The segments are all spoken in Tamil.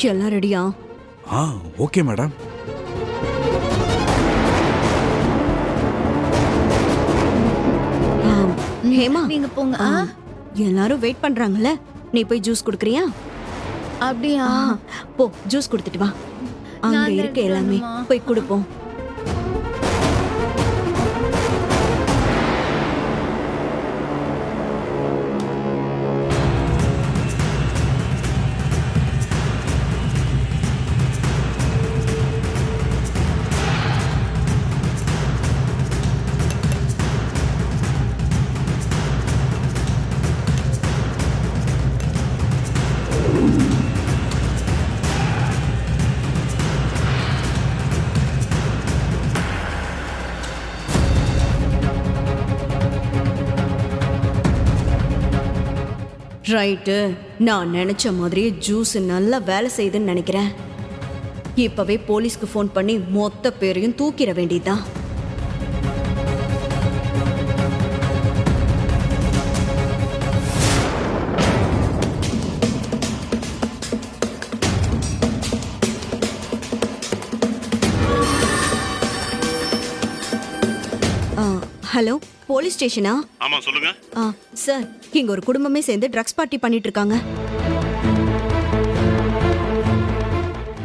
எல்லாம் ரெடியா? Okay madam. ஹேமா, நீங்க போங்க. எல்லாரும் வெயிட் பண்றாங்கல்ல, நீ போய் ஜூஸ் குடுக்கறியா? அப்படியா? போ, ஜூஸ் குடுத்துட்டு வா. அங்க இருக்க எல்லாமே போய் குடுப்போம். ரைட்டு, நான் நினைச்ச மாதிரியே ஜூஸ் நல்லா வேலை செய்யுதுன்னு நினைக்கிறேன். இப்பவே போலீஸ்க்கு ஃபோன் பண்ணி மொத்த பேரையும் தூக்கிட வேண்டியதுதான். ஹலோ, போலீஸ் ஸ்டேஷனா? ஆமா, சொல்லுங்க. சார், இங்க ஒரு குடும்பமே சேர்ந்து ட்ரக்ஸ் பார்ட்டி பண்ணிட்டு இருக்காங்க.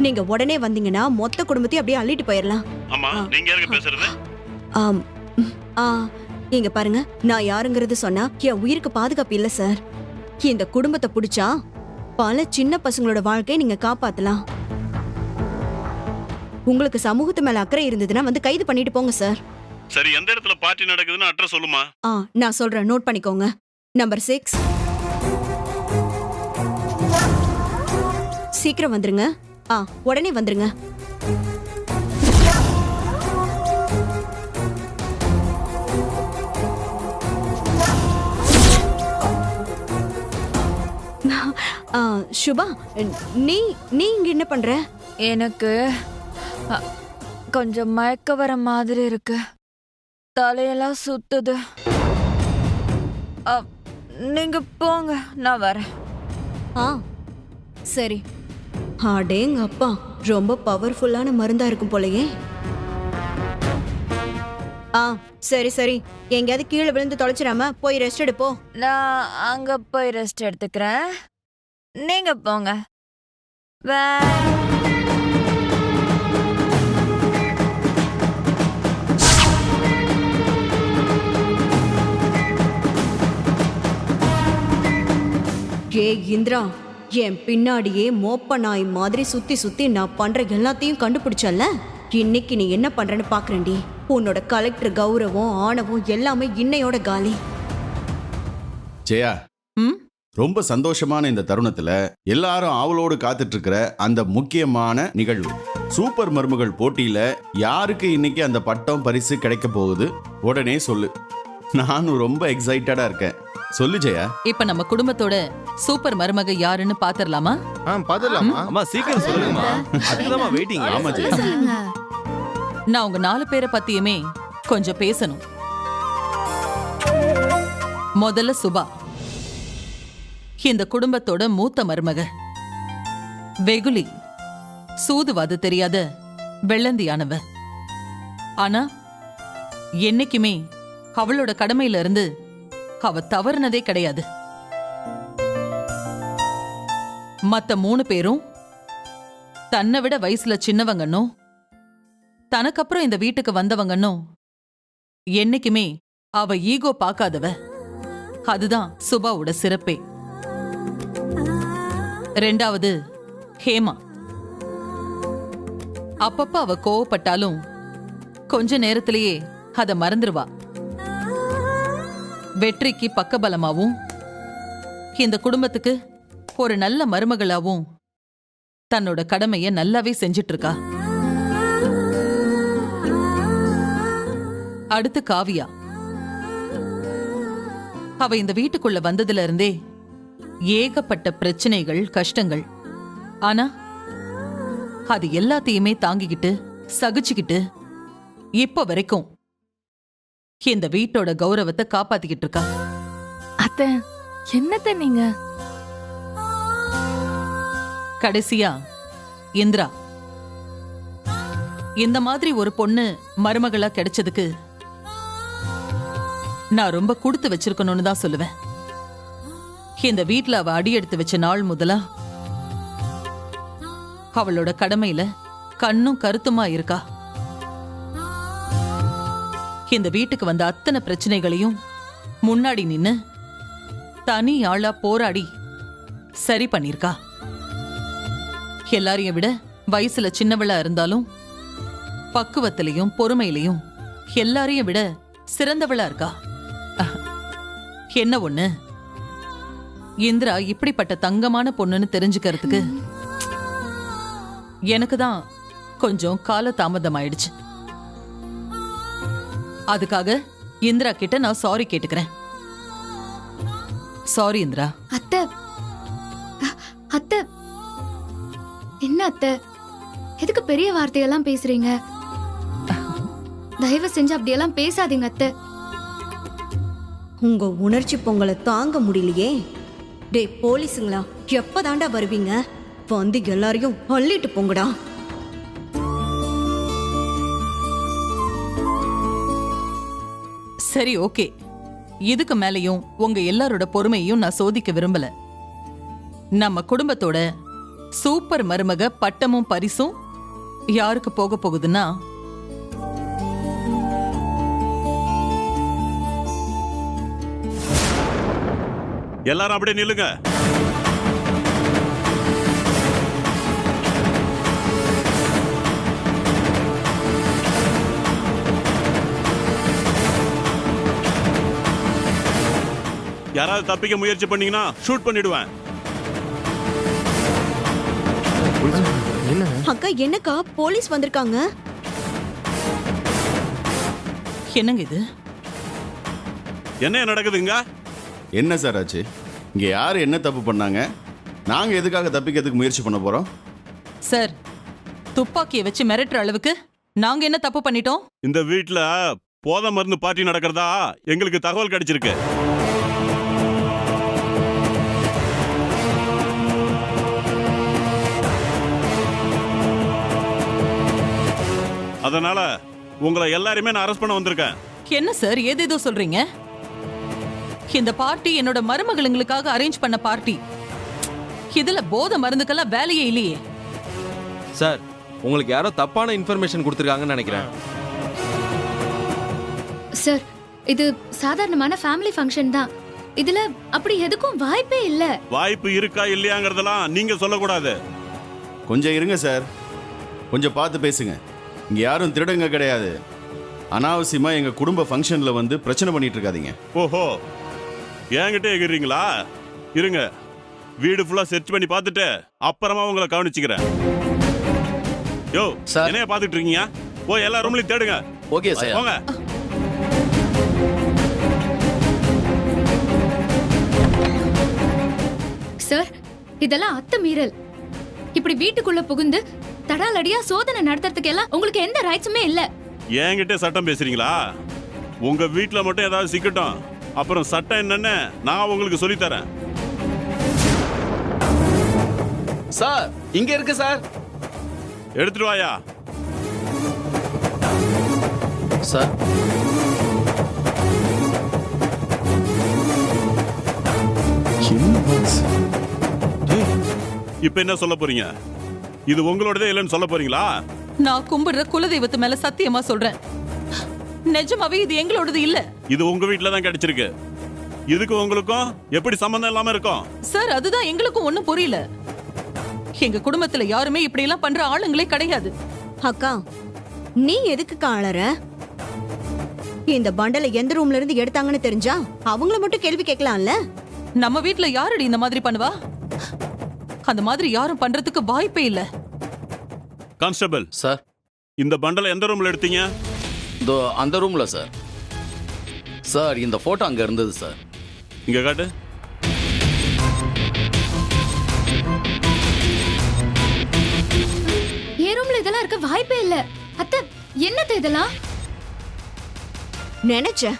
நீங்க உடனே வந்தீங்கன்னா மொத்த குடும்பத்தையும் அப்படியே அள்ளிட்டு போயிடலாம். ஆமா, நீங்க யாருங்க பேசுறது? இங்க பாருங்க, நான் யாருங்கிறது சொன்னா என் உயிருக்கு பாதுகாப்பு இல்ல சார். இந்த குடும்பத்தை பிடிச்சா பல சின்ன பசங்களோட வாழ்க்கையை நீங்க காப்பாத்தலாம். உங்களுக்கு சமூகத்து மேல அக்கறை இருந்ததுன்னா வந்து கைது பண்ணிட்டு போங்க சார். சரி, எந்த இடத்துல பார்ட்டி நடக்குதுன்னு அட்ரஸ் சொல்லுமா? நான் சொல்றேன், நோட் பண்ணிக்கோங்க. நம்பர் 6. சீக்கிரம் வந்துருங்க. உடனே வந்துருங்க. சுபா, நீ இங்க என்ன பண்ற? எனக்கு கொஞ்சம் மயக்க வர மாதிரி இருக்கு. தலையெல்லாம் சுத்துது. நீங்க போங்க, நான் வரேன். சரி. அடேங்க அப்பா, ரொம்ப பவர்ஃபுல்லான மருந்தா இருக்கும் போலயே. சரி சரி, எங்கேயாவது கீழே விழுந்து தொலைச்சிடாம போய் ரெஸ்ட் எடுப்போ. நான் அங்க போய் ரெஸ்ட் எடுத்துக்கிறேன். நீங்க போங்க. இந்திரா, என் பின்னாடியே மோப்ப நாய் மாதிரி சுத்தி சுத்தி நான் பண்ற எல்லாத்தையும் கண்டுபிடிச்சல்ல. இன்னைக்கு நீ என்ன பண்றன்னு பாக்குறேன்டி. உன்னோட கலெக்டர் கௌரவம் ஆணவம் எல்லாமே இன்னையோட காலி. ஜெயா, ரொம்ப சந்தோஷமான இந்த தருணத்துல எல்லாரும் ஆவலோடு காத்துட்டு இருக்கிற அந்த முக்கியமான நிகழ்வு சூப்பர் மருமகள் போட்டியில யாருக்கு இன்னைக்கு அந்த பட்டம் பரிசு கிடைக்க போகுது? உடனே சொல்லு. நானும் ரொம்ப எக்ஸைட்டடா இருக்கேன். சொல்லு ஜெயா. இப்ப நம்ம குடும்பத்தோட சூப்பர் மருமக யாருன்னு பாத்துறலாமா? பாத்துடலாமா? அம்மா சீக்கிரம் சொல்லுங்கம்மா. அதுக்குதான் வெயிட்டிங். ஆமா ஜெயா. நான் உங்க 4 பேரை பத்தியுமே கொஞ்சம் பேசணும். முதல்ல சுபா, இந்த குடும்பத்தோட மூத்த மருமக. வெகுளி, சூதுவாது தெரியாத வெள்ளந்தியானவ. ஆனா என்னைக்குமே அவளோட கடமையில இருந்து அவ தவறுனதே கிடையாது. மத்த 3 பேரும் தன்னை விட வயசுல சின்னவங்கன்னும் தனக்கப்புறம் இந்த வீட்டுக்கு வந்தவங்கன்னும் என்னைக்குமே அவ ஈகோ பார்க்காதவ. அதுதான் சுபாவோட சிறப்பே. 2வது ஹேமா. அப்பப்ப அவ கோவப்பட்டாலும் கொஞ்ச நேரத்திலேயே அத மறந்துருவா. வெற்றிக்கு பக்கபலமாவும் இந்த குடும்பத்துக்கு ஒரு நல்ல மருமகளாவும் தன்னோட கடமைய நல்லாவே செஞ்சிட்டு இருக்கா. அடுத்து காவியா. அவ இந்த வீட்டுக்குள்ள வந்ததுல இருந்தே ஏகப்பட்ட பிரச்சனைகள் கஷ்டங்கள். ஆனா அது எல்லாத்தையுமே தாங்கிக்கிட்டு சகிச்சுக்கிட்டு இப்ப வரைக்கும் இந்த வீட்டோட கௌரவத்தை காப்பாத்திக்கிட்டு இருக்கா. அத்தை, என்னத்த நீங்க? கடைசியா இந்திரா. இந்த மாதிரி ஒரு பொண்ணு மருமகளா கிடைச்சதுக்கு நான் ரொம்ப கொடுத்து வச்சிருக்கணும்னு தான் சொல்லுவேன். இந்த வீட்ல அவ அடி எடுத்து வச்ச நாள் முதலா அவளோட கடமையில கண்ணும் கருத்துமா இருக்கா. இந்த வீட்டுக்கு வந்த அத்தனை பிரச்சனைகளையும் முன்னாடி நின்னு தனி ஆளா போராடி சரி பண்ணிருக்கா. எல்லாரையும் விட வயசுல சின்னவளா இருந்தாலும் பக்குவத்திலையும் பொறுமையிலையும் எல்லாரையும் விட சிறந்தவளா இருக்கா. என்ன ஒண்ணு, இந்திரா இப்படிப்பட்ட தங்கமான பொண்ணுன்னு தெரிஞ்சுக்கிறதுக்கு எனக்கு தான் கொஞ்சம் கால தாமதம் ஆயிடுச்சு. அதுக்காக இந்திரா கிட்ட நான் சாரி கேட்டுக்கிறேன். சாரி இந்திரா. அத்தை அத்தை என்ன அத்தை, எதுக்கு பெரிய வார்த்தையெல்லாம் பேசுறீங்க? தயவு செஞ்சு அப்படியெல்லாம் பேசாதீங்க அத்தை. உங்க உணர்ச்சி பொங்கலை தாங்க முடியலையே. டேய் போலீஸுங்களா, எப்பதாண்டா வருவீங்க? வந்து எல்லாரையும் அள்ளிட்டு போங்கடா. சரி, ஓகே. இதுக்கு மேலையும் உங்க எல்லாரோட பொறுமையையும் நான் சோதிக்க விரும்பல. நம்ம குடும்பத்தோட சூப்பர் மருமக பட்டமும் பரிசும் யாருக்கு போக போகுதுன்னா, எல்லாரும் அப்படியே நில்லுங்க. யாராவது தப்பிக்க முயற்சி பண்ணீங்கன்னா ஷூட் பண்ணிடுவேன். அக்கா என்னக்கா, போலீஸ் வந்திருக்காங்க. என்னங்க இது? என்ன நடக்குதுங்க? என்ன சார் ஆச்சு? இங்க யாரு என்ன தப்பு பண்ணாங்க? நாங்க எதுக்காக தப்பிக்கிறதுக்கு முயற்சி பண்ண போறோம்? சார், துப்பாக்கியை வச்சு மிரட்டுற அளவுக்கு நாங்க என்ன தப்பு பண்ணிட்டோம்? இந்த வீட்ல போதை மருந்து பார்ட்டி நடக்கிறதா எங்களுக்கு தகவல் கிடைச்சிருக்கு. அதனால உங்களை எல்லாரையுமே நான் அரெஸ்ட் பண்ண வந்திருக்கேன். என்ன சார் ஏதேதோ சொல்றீங்க? இந்த பார்ட்டி என்னோட மருமகளுங்களுக்காக அரேஞ்ச் பண்ண பார்ட்டி. இதுல போதை மருந்துக்கெல்லாம் வேலையே இல்லையே. சார், உங்களுக்கு யாரோ தப்பான இன்ஃபர்மேஷன் கொடுத்துருக்காங்கன்னு நினைக்கிறேன். சார், இது சாதாரணமான ஃபேமிலி ஃபங்க்ஷன் தான். இதுல அப்படி எதுக்கும் வாய்ப்பே இல்ல. வாய்ப்பு இருக்கா இல்லையாங்கிறதெல்லாம் நீங்க சொல்லக்கூடாது. கொஞ்சம் இருங்க சார், கொஞ்சம் பார்த்து பேசுங்க. இங்க யாரும் திருடங்க கிடையாது. அனாவசியமா எங்க குடும்ப ஃபங்க்ஷன்ல வந்து பிரச்சனை பண்ணிட்டு இருக்காதீங்க. ஓஹோ, என்கிட்ட எகிறீங்களா? இருங்க, வீடு ஃபுல்லா செர்ச் பண்ணி பார்த்துட்டு அப்புறமா உங்களை கவனிச்சுக்கிறேன். யோ சார். என்னைய பார்த்துட்டு இருக்கீங்க? ஓ, எல்லா ரூம்லயும் தேடுங்க. Okay sir. போங்க. சார், இதெல்லாம் அத்துமீறல். இப்படி வீட்டுக்குள்ள புகுந்து தடாலடியா சோதனை நடத்துறதுக்கு எல்லாம் உங்களுக்கு எந்த ரைட்ஸுமே இல்ல. என்கிட்ட சட்டம் பேசுறீங்களா? உங்க வீட்டுல மட்டும் ஏதாவது சிக்கட்டும், அப்புறம் சட்டம் என்னன்னு நான் உங்களுக்கு சொல்லி தரேன். சார், இங்க இருக்கு சார். எடுத்துட்டு வாயா. சார், இப்ப என்ன சொல்ல போறீங்க? இது உங்களோடதே இல்லைன்னு சொல்ல போறீங்களா? நான் கும்பிடுற குலதெய்வத்து மேல சத்தியமா சொல்றேன், நிஜமாவே இது எங்களோடது இல்ல. இது உங்க வீட்டுல தான் கிடைச்சிருக்கு. இதுக்கு உங்களுக்கும் எப்படி சம்பந்தம் இல்லாம இருக்கும்? சார், அதுதான் எங்களுக்கும் ஒண்ணும் புரியல. எங்க குடும்பத்துல யாருமே இப்படி எல்லாம் பண்ற ஆளுங்களே கிடையாது. அக்கா, நீ எதுக்குக்கா அழற? இந்த பண்டலை எந்த ரூம்ல இருந்து எடுத்தாங்கன்னு தெரிஞ்சா அவங்கள மட்டும் கேள்வி கேட்கலாம்ல. நம்ம வீட்ல யாரடி இந்த மாதிரி பண்ணுவா? அந்த மாதிரி யாரும் பண்றதுக்கு வாய்ப்பே இல்ல. கான்ஸ்டபிள் சார், இந்த பண்டலை எந்த ரூம்ல எடுத்தீங்க? இதோ அந்த ரூம்ல சார். சார், இந்த போட்டோ அங்க இருந்தது சார். இங்க காட்டு. என் ரூம்ல இதெல்லாம் இருக்க வாய்ப்பே இல்ல. அத்தை, என்னது இதெல்லாம்? நினைச்சேன்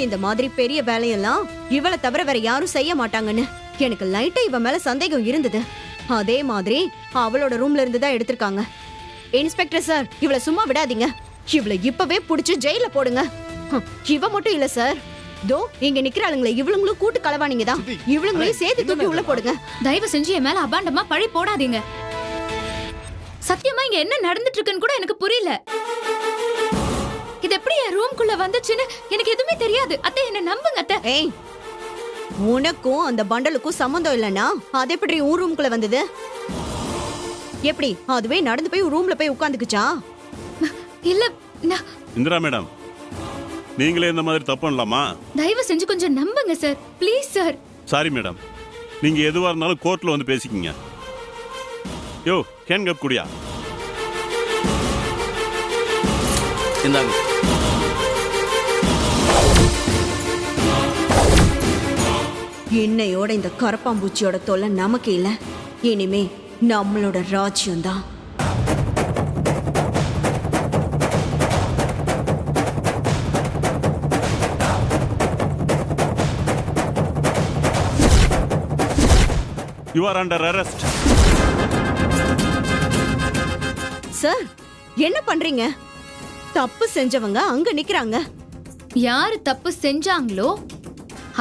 இந்த மாதிரி பெரிய வேலையெல்லாம் இவளை தவிர வேற யாரும் செய்ய மாட்டாங்கன்னு. எனக்கு லைட்டா இவ மேல சந்தேகம் இருந்தது. அதே மாதிரி அவளோட ரூம்ல இருந்து தான் எடுத்திருக்காங்க. இன்ஸ்பெக்டர் சார், இவள சும்மா விடாதீங்க. இவளை இப்பவே புடிச்சு ஜெயில போடுங்க. இவ மட்டும் இல்ல சார், தோ இங்க நிக்கிறாளுங்களே, இவளுங்களும் கூட்டு களவாணிங்க தான். இவளுங்களையும் சேர்த்து தூக்கி உள்ள போடுங்க. தயவு செஞ்சு என் மேல அபாண்டமா பழி போடாதீங்க. சத்தியமா இங்க என்ன நடந்துட்டு இருக்குன்னு கூட எனக்கு புரியல. இது எப்படி என் ரூம்குள்ள வந்துச்சுன்னு எனக்கு எதுவுமே தெரியாது. அத்தை, என்ன நம்புங்க அத்தை. ஏய், உனக்கும் அந்த பண்டலுக்கும் சம்மந்தம் இல்லைன்னா அது எப்படி உன் ரூம்குள்ள வந்தது? எப்படி அதுவே நடந்து போய் ரூம்ல போய் உட்காந்துக்குச்சா? இல்ல, நான் இந்திரா மேடம், நீங்களே இந்த மாதிரி தப்பு பண்ணலாமா? தயவு செஞ்சு கொஞ்சம் நம்புங்க sir, please sir. Sorry madam, நீங்க எதுவா இருந்தாலும் கோர்ட்ல வந்து பேசிக்கிங்க. யோ, கேன் கப் குடியா? இந்தாங்க. இன்னையோட இந்த கரப்பாம்பூச்சியோட தொல்லை நமக்கு இல்ல. இனிமே நம்மளோட ராஜ்யம்தான். You are under arrest. Sir, என்ன பண்றீங்க? தப்பு செஞ்சவங்க அங்க நிக்கிறாங்க. யாரு தப்பு செஞ்சாங்களோ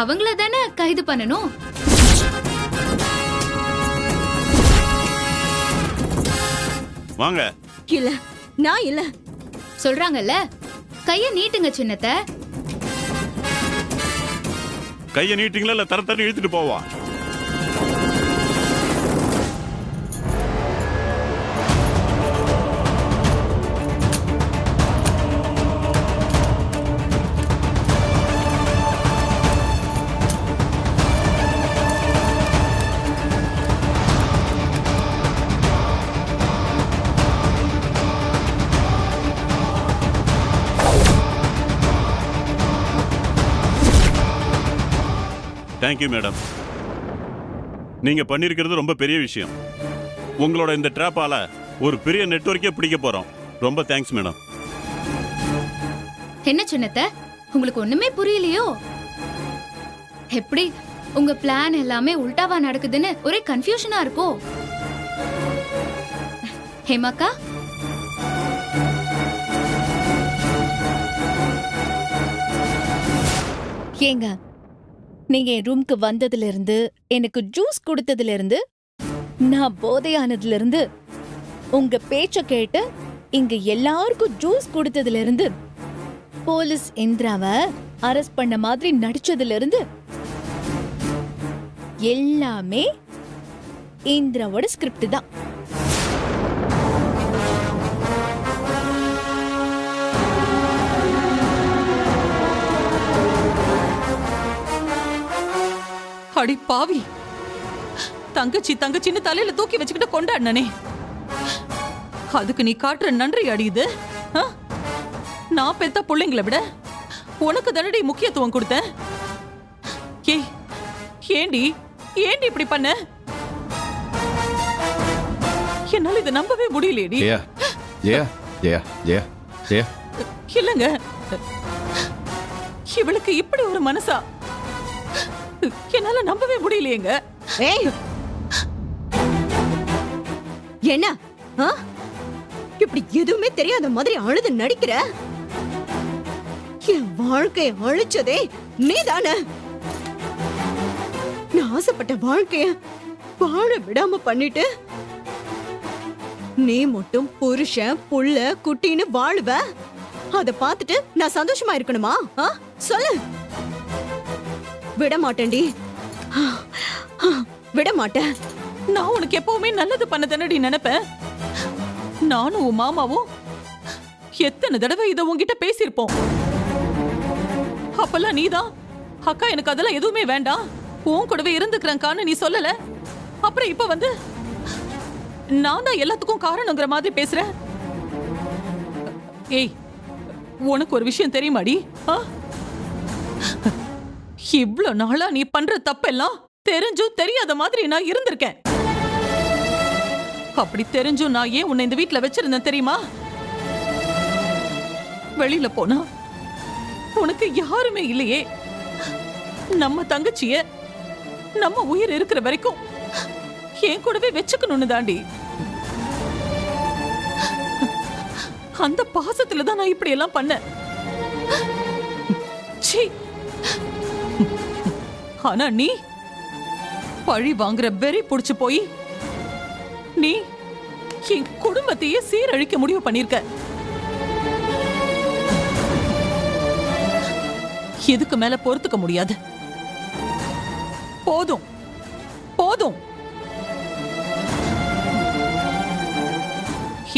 அவங்கள தானே கைது பண்ணணும். வாங்க. இல்ல, நான் இல்ல. சொல்றாங்கல்ல, கைய நீட்டுங்க சின்னத்தை. கையை நீட்டிங்களா இல்ல தர தண்ணி இழுத்துட்டு போவா? Thank you madam. நீங்க பண்ணிருக்கிறது ரொம்ப பெரிய விஷயம். உங்களோட இந்த ட்ராப்பால ஒரு பெரிய நெட்வொர்க்கே பிடிக்க போறோம். ரொம்ப தேங்க்ஸ் மேடம். என்ன சின்னத்தை, உங்களுக்கு ஒண்ணுமே புரியலையோ? எப்படி உங்க பிளான் எல்லாமே உல்டாவா நடக்குதுன்னு ஒரே கன்ஃபியூஷனா இருக்கோ? ஹேமாக்கா, ஏங்க, நீங்க என் ரூம்க்கு வந்ததுல இருந்து, எனக்கு ஜூஸ் கொடுத்ததுல இருந்து, நான் போதையானதுல இருந்து, உங்க பேச்ச கேட்டு இங்க எல்லாருக்கும் ஜூஸ் கொடுத்ததுல இருந்து, போலீஸ் இந்திராவை அரெஸ்ட் பண்ண மாதிரி நடிச்சதுல இருந்து, எல்லாமே இந்திராவோட ஸ்கிரிப்ட் தான். அடி பாவி, தங்கச்சி தங்கச்சின்னு தலையில தூக்கி வச்சுக்கிட்டு கொண்டாடினே, அதுக்கு நீ காட்டுற நன்றி அடியுது. நான் பெத்த பிள்ளைங்களை விட உனக்கு தானடி முக்கியத்துவம் கொடுத்தேன். ஏய், ஏண்டி ஏண்டி இப்படி பண்ண? என்னால இதை நம்பவே முடியலையேடி. ஜெயா ஜெயா ஜெயா ஜெயா ஜெயா, இல்லங்க, இவளுக்கு இப்படி ஒரு மனசா? என்னால நம்பவே முடியலையேங்க. ஏய், என்ன இப்படி எதுவுமே தெரியாத மாதிரி அழுது நடிக்கிற? என் வாழ்க்கையை அழிச்சதே நீதானே. நான் ஆசைப்பட்ட வாழ்க்கைய வாழ விடாம பண்ணிட்டு நீ மட்டும் புருஷன் புள்ள குட்டின்னு வாழுவ. அத பார்த்துட்டு நான் சந்தோஷமா இருக்கணுமா? சொல்லு. விட மாட்டேன்டி, விட மாட்டேன். நான் உனக்கு எப்பவுமே நல்லது பண்ண தானடி நினைப்பேன். நானும் உன் மாமாவும் எத்தனை தடவை இதை உன்கிட்ட பேசியிருப்போம். அப்பெல்லாம் நீதான் அக்கா எனக்கு அதெல்லாம் எதுவுமே வேண்டாம், உன் கூடவே இருந்துக்கிறேன்கான்னு நீ சொல்லல. அப்புறம் இப்ப வந்து நான் தான் எல்லாத்துக்கும் காரணங்கிற மாதிரி பேசுறேன். ஏய், உனக்கு ஒரு விஷயம் தெரியுமாடி? இவ்ளோ நாளா நீ பண்ற தப்பெல்லாம் தெரிஞ்சும் தெரியாத மாதிரி நான் இருந்திருக்கேன். அப்படி தெரிஞ்சும் நான் ஏன் உன்னை இந்த வீட்ல வச்சிருந்தேன் தெரியுமா? வெளியில போனா உனக்கு யாருமே இல்லையே. நம்ம தங்கச்சிய நம்ம உயிர் இருக்கிற வரைக்கும் என் கூடவே வச்சுக்கணும்னு தாண்டி. அந்த பாசத்துல தான் நான் இப்படி எல்லாம் பண்ணேன். சீ. ஆனா நீ பழி வாங்குற வெறி புடிச்சு போய் நீ என் குடும்பத்தையே சீரழிக்க முடிவு பண்ணிருக்க. இதுக்கு மேல பொறுத்துக்க முடியாது. போதும் போதும்.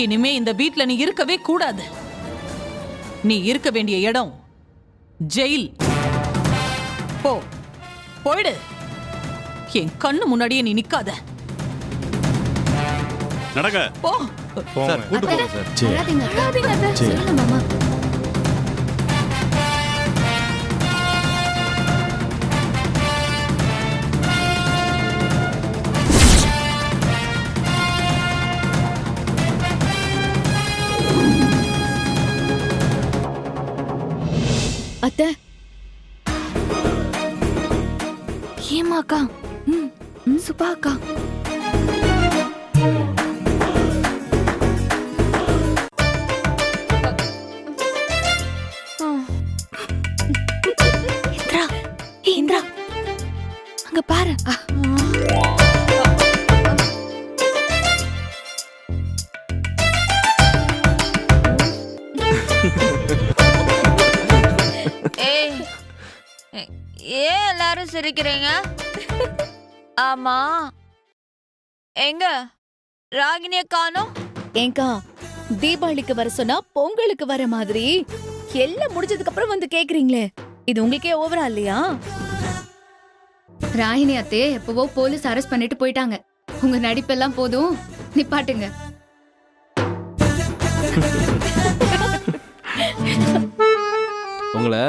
இனிமே இந்த வீட்ல நீ இருக்கவே கூடாது. நீ இருக்க வேண்டிய இடம் ஜெயில். போ, போயிடு. என் கண்ணு முன்னாடியே நீ நிக்காத. நடக்க. போ. சார் கூட்டு போங்க சார். அழாதீங்க, அழாதீங்க அத்தை. சரி. சொல்லுங்க மாமா. அத்தை, ஏமா அக்கா? சுபா அக்கா. இந்திரா, இந்திரா, அங்க பாரு. ஏய், ஏன் எல்லாரும் சிரிக்கிறீங்க? ஆமா, எங்க ராகினிய காணோம்? ஏங்கா, தீபாவளிக்கு வர சொன்னா பொங்கலுக்கு வர மாதிரி எல்லாம் முடிஞ்சதுக்கு அப்புறம் வந்து கேக்குறீங்களே, இது உங்களுக்கே ஓவரா இல்லையா? ராகினி அத்தையே எப்பவோ போலீஸ் அரெஸ்ட் பண்ணிட்டு போயிட்டாங்க. உங்க நடிப்பெல்லாம் போதும், நிப்பாட்டுங்க. உங்களை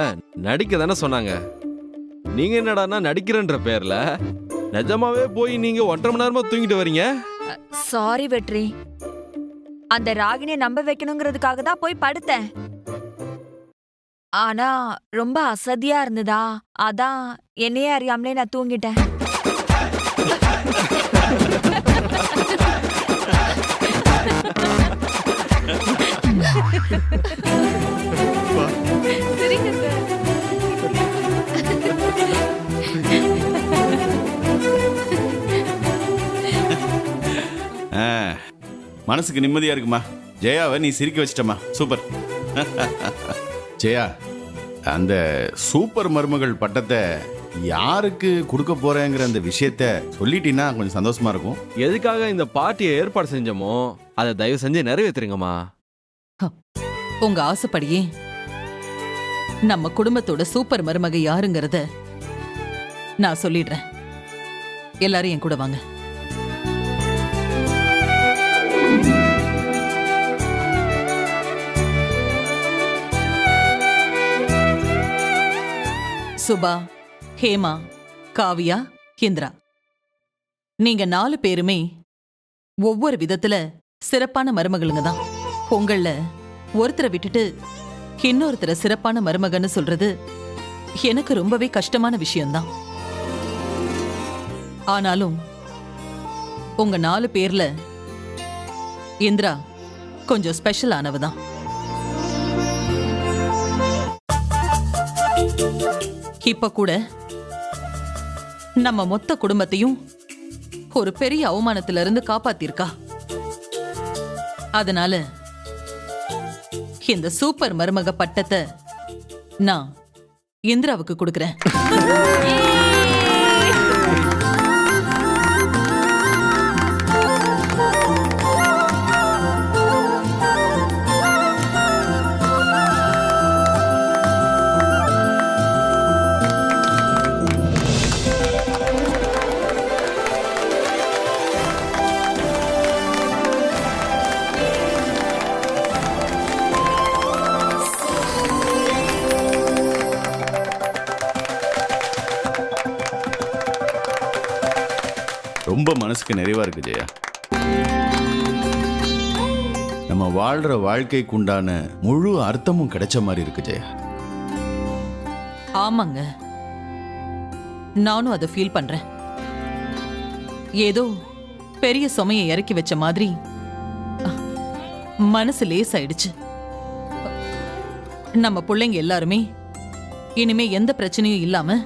நடிக்க தானே சொன்னாங்க. நீங்க என்னடான்னா நடிக்கிறன்ற பேர்ல நிஜமாவே போய் நீங்க 1.5 மணி நேரமா தூங்கிட்டு வரீங்க. சாரி வெற்றி, அந்த ராகினியை நம்ப வைக்கணுங்கிறதுக்காக தான் போய் படுத்தேன். ஆனா ரொம்ப அசதியா இருந்ததா, அதான் என்னையே அறியாமலே நான் தூங்கிட்டேன். மனசுக்கு நிம்மதியா இருக்குமா? ஜெயாவை நீ சிரிக்க வச்சிட்டமா, சூப்பர். ஜெயா, அந்த சூப்பர் மருமகள் பட்டத்தை யாருக்கு கொடுக்க போறேங்கிற அந்த விஷயத்த சொல்லிட்டீங்கன்னா கொஞ்சம் சந்தோஷமா இருக்கும். எதுக்காக இந்த பார்ட்டியை ஏற்பாடு செஞ்சோமோ அதை தயவு செஞ்சு நிறைவேற்றுங்கம்மா. உங்க ஆசைப்படியே நம்ம குடும்பத்தோட சூப்பர் மருமக யாருங்கிறத நான் சொல்லிடுறேன். எல்லாரும் என் கூட வாங்க. சுபா, ஹேமா, காவியா, இந்திரா, நீங்க 4 பேருமே ஒவ்வொரு விதத்துல சிறப்பான மருமகளுங்க தான். உங்கள ஒருத்தரை விட்டுட்டு இன்னொருத்தரை சிறப்பான மருமகன்னு சொல்றது எனக்கு ரொம்பவே கஷ்டமான விஷயம்தான். ஆனாலும் உங்க 4 பேர்ல இந்திரா கொஞ்சம் ஸ்பெஷல் ஆனவதான். இப்ப கூட நம்ம மொத்த குடும்பத்தையும் ஒரு பெரிய அவமானத்துல இருந்து காப்பாத்திருக்கா. அதனால இந்த சூப்பர் மருமக பட்டத்தை நான் இந்திராவுக்கு கொடுக்கிறேன். ரொம்ப மனசுக்கு நிறைவா இருக்கு ஜெயா. நம்ம வாழ்ற வாழ்க்கைக்கு உண்டான முழு அர்த்தமும் கிடைச்ச மாதிரி இருக்கு ஜெயா. ஆமாங்க, நானும் அதை ஃபீல் பண்றேன். ஏதோ பெரிய சுமையை இறக்கி வச்ச மாதிரி மனசு லேசாயிடுச்சு. நம்ம பிள்ளைங்க எல்லாருமே இனிமே எந்த பிரச்சனையும் இல்லாம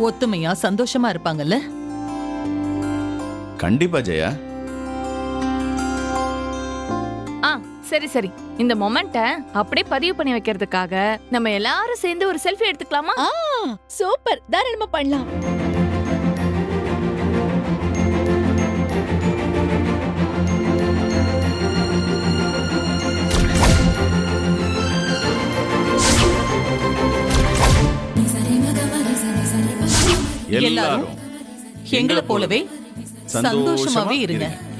ஒத்துமையா சந்தோஷமா இருப்பாங்கல்ல? கண்டிப்பா ஜெயா. சரி சரி, இந்த மொமெண்ட அப்படியே பதிவு பண்ணி வைக்கிறதுக்காக நம்ம எல்லாரும் சேர்ந்து ஒரு செல்ஃபி எடுத்துக்கலாமா? சூப்பர், தாராளமா பண்ணலாம். எல்லாரும் எங்களை போலவே சந்தோஷமாவே இருங்க. இருங்க.